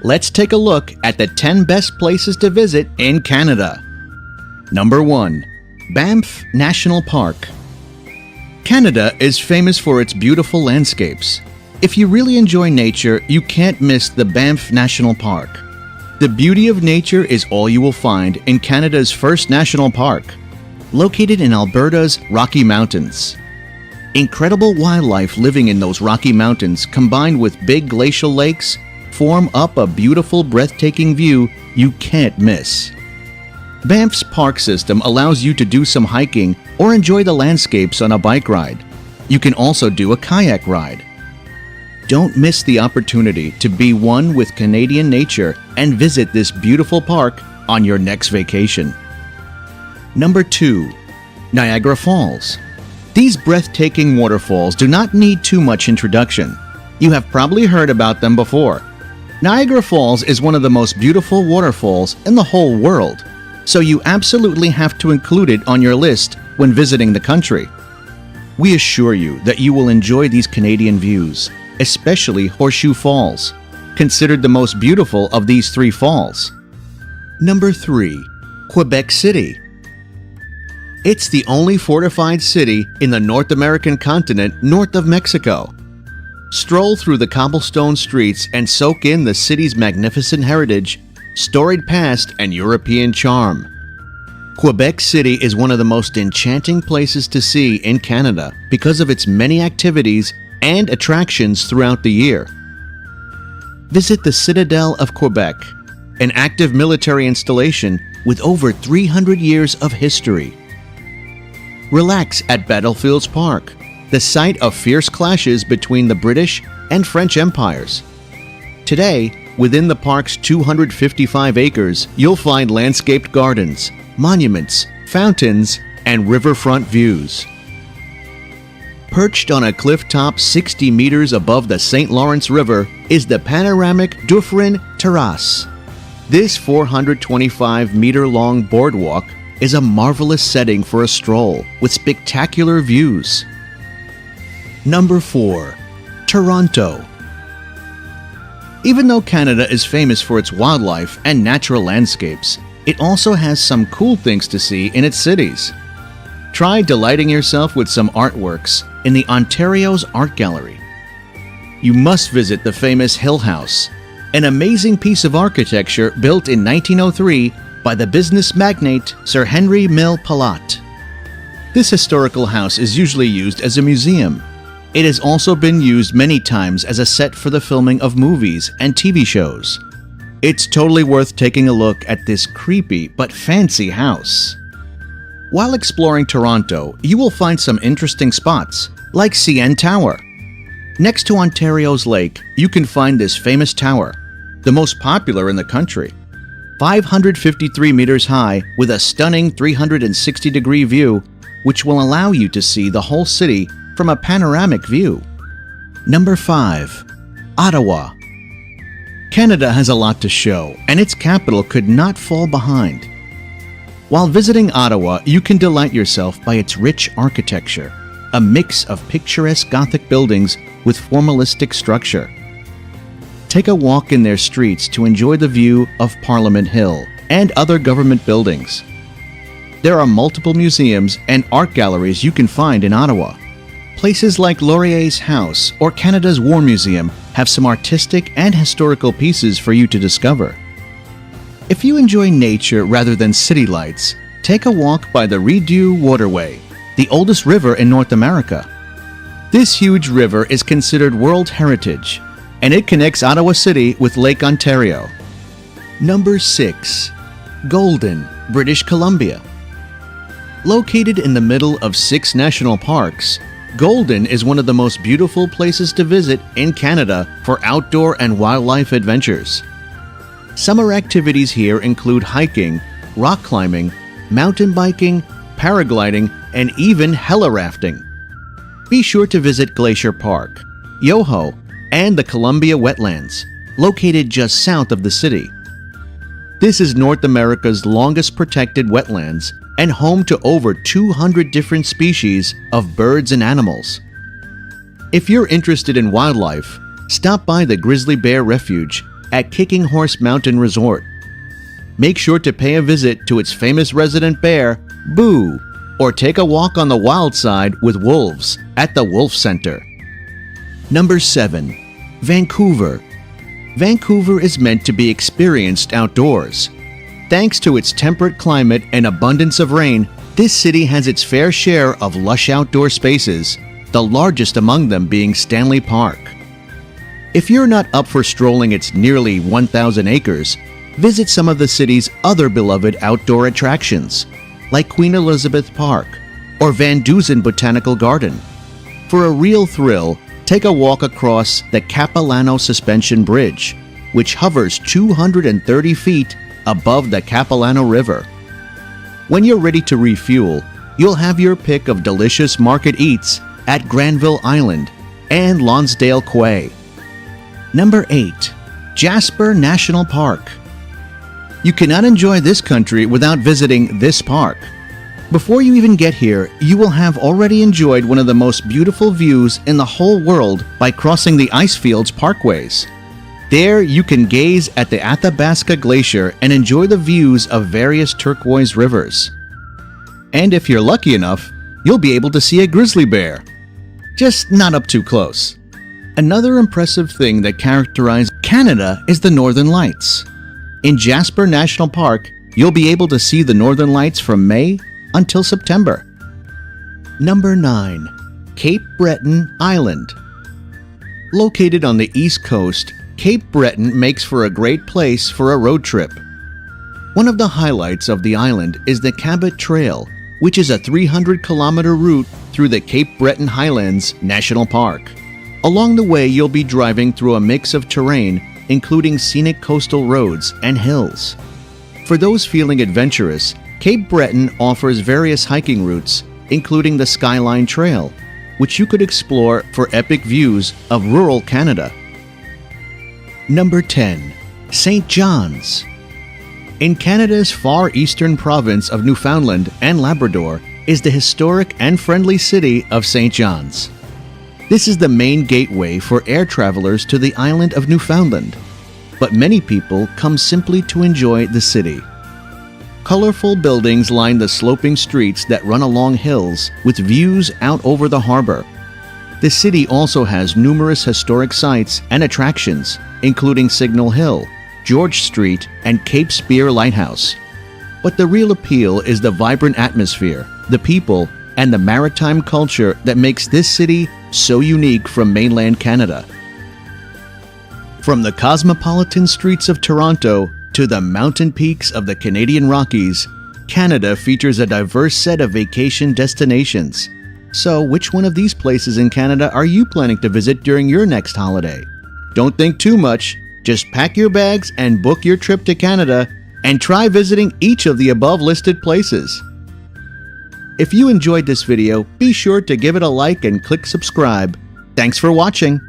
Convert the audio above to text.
let's take a look at the 10 best places to visit in Canada. Number 1. Banff National Park. Canada is famous for its beautiful landscapes. If you really enjoy nature, you can't miss the Banff National Park. The beauty of nature is all you will find in Canada's first national park, located in Alberta's Rocky Mountains. Incredible wildlife living in those Rocky Mountains combined with big glacial lakes form up a beautiful, breathtaking view you can't miss. Banff's park system allows you to do some hiking or enjoy the landscapes on a bike ride. You can also do a kayak ride. Don't miss the opportunity to be one with Canadian nature and visit this beautiful park on your next vacation. Number 2. Niagara Falls. These breathtaking waterfalls do not need too much introduction. You have probably heard about them before. Niagara Falls is one of the most beautiful waterfalls in the whole world, so you absolutely have to include it on your list when visiting the country. We assure you that you will enjoy these Canadian views, especially Horseshoe Falls, considered the most beautiful of these 3 falls. Number 3. Quebec City. It's the only fortified city in the North American continent north of Mexico. Stroll through the cobblestone streets and soak in the city's magnificent heritage, storied past, and European charm. Quebec City is one of the most enchanting places to see in Canada because of its many activities and attractions throughout the year. Visit the Citadel of Quebec, an active military installation with over 300 years of history. Relax at Battlefields Park, the site of fierce clashes between the British and French empires. Today, within the park's 255 acres, you'll find landscaped gardens, monuments, fountains, and riverfront views. Perched on a cliff top 60 meters above the St. Lawrence River is the panoramic Dufferin Terrace. This 425-meter-long boardwalk is a marvelous setting for a stroll with spectacular views. Number 4. Toronto. Even though Canada is famous for its wildlife and natural landscapes, it also has some cool things to see in its cities. Try delighting yourself with some artworks in the Ontario's Art Gallery. You must visit the famous Hill House, an amazing piece of architecture built in 1903 by the business magnate Sir Henry Mill Palat. This historical house is usually used as a museum. It has also been used many times as a set for the filming of movies and TV shows. It's totally worth taking a look at this creepy but fancy house. While exploring Toronto, you will find some interesting spots, like CN Tower. Next to Ontario's lake, you can find this famous tower, the most popular in the country. 553 meters high with a stunning 360-degree view, which will allow you to see the whole city from a panoramic view. Number 5. Ottawa. Canada has a lot to show, and its capital could not fall behind. While visiting Ottawa, you can delight yourself by its rich architecture, a mix of picturesque Gothic buildings with formalistic structure. Take a walk in their streets to enjoy the view of Parliament Hill and other government buildings. There are multiple museums and art galleries you can find in Ottawa. Places like Laurier's House or Canada's War Museum have some artistic and historical pieces for you to discover. If you enjoy nature rather than city lights, take a walk by the Rideau Waterway, the oldest river in North America. This huge river is considered World Heritage, and it connects Ottawa City with Lake Ontario. Number 6. Golden, British Columbia. Located in the middle of 6 national parks, Golden is one of the most beautiful places to visit in Canada for outdoor and wildlife adventures. Summer activities here include hiking, rock climbing, mountain biking, paragliding, and even heli rafting. Be sure to visit Glacier Park, Yoho, and the Columbia Wetlands, located just south of the city. This is North America's longest protected wetlands and home to over 200 different species of birds and animals. If you're interested in wildlife, stop by the Grizzly Bear Refuge at Kicking Horse Mountain Resort. Make sure to pay a visit to its famous resident bear, Boo, or take a walk on the wild side with wolves at the Wolf Center. Number 7. Vancouver. Vancouver is meant to be experienced outdoors. Thanks to its temperate climate and abundance of rain, this city has its fair share of lush outdoor spaces, the largest among them being Stanley Park. If you're not up for strolling its nearly 1,000 acres, visit some of the city's other beloved outdoor attractions, like Queen Elizabeth Park or Van Dusen Botanical Garden. For a real thrill, take a walk across the Capilano Suspension Bridge, which hovers 230 feet above the Capilano River. When you're ready to refuel, you'll have your pick of delicious market eats at Granville Island and Lonsdale Quay. Number 8. Jasper National Park. You cannot enjoy this country without visiting this park. Before you even get here, you will have already enjoyed one of the most beautiful views in the whole world by crossing the Icefields Parkways. There, you can gaze at the Athabasca Glacier and enjoy the views of various turquoise rivers. And if you're lucky enough, you'll be able to see a grizzly bear. Just not up too close. Another impressive thing that characterizes Canada is the Northern Lights. In Jasper National Park, you'll be able to see the Northern Lights from May until September. Number 9. Cape Breton Island. Located on the East Coast, Cape Breton makes for a great place for a road trip. One of the highlights of the island is the Cabot Trail, which is a 300-kilometer route through the Cape Breton Highlands National Park. Along the way, you'll be driving through a mix of terrain, including scenic coastal roads and hills. For those feeling adventurous, Cape Breton offers various hiking routes, including the Skyline Trail, which you could explore for epic views of rural Canada. Number 10. St. John's. In Canada's far eastern province of Newfoundland and Labrador is the historic and friendly city of St. John's. This is the main gateway for air travelers to the island of Newfoundland, but many people come simply to enjoy the city. Colorful buildings line the sloping streets that run along hills with views out over the harbor. The city also has numerous historic sites and attractions, including Signal Hill, George Street, and Cape Spear Lighthouse. But the real appeal is the vibrant atmosphere, the people, and the maritime culture that makes this city so unique from mainland Canada. From the cosmopolitan streets of Toronto to the mountain peaks of the Canadian Rockies, Canada features a diverse set of vacation destinations. So, which one of these places in Canada are you planning to visit during your next holiday? Don't think too much. Just pack your bags and book your trip to Canada and try visiting each of the above listed places. If you enjoyed this video, be sure to give it a like and click subscribe. Thanks for watching.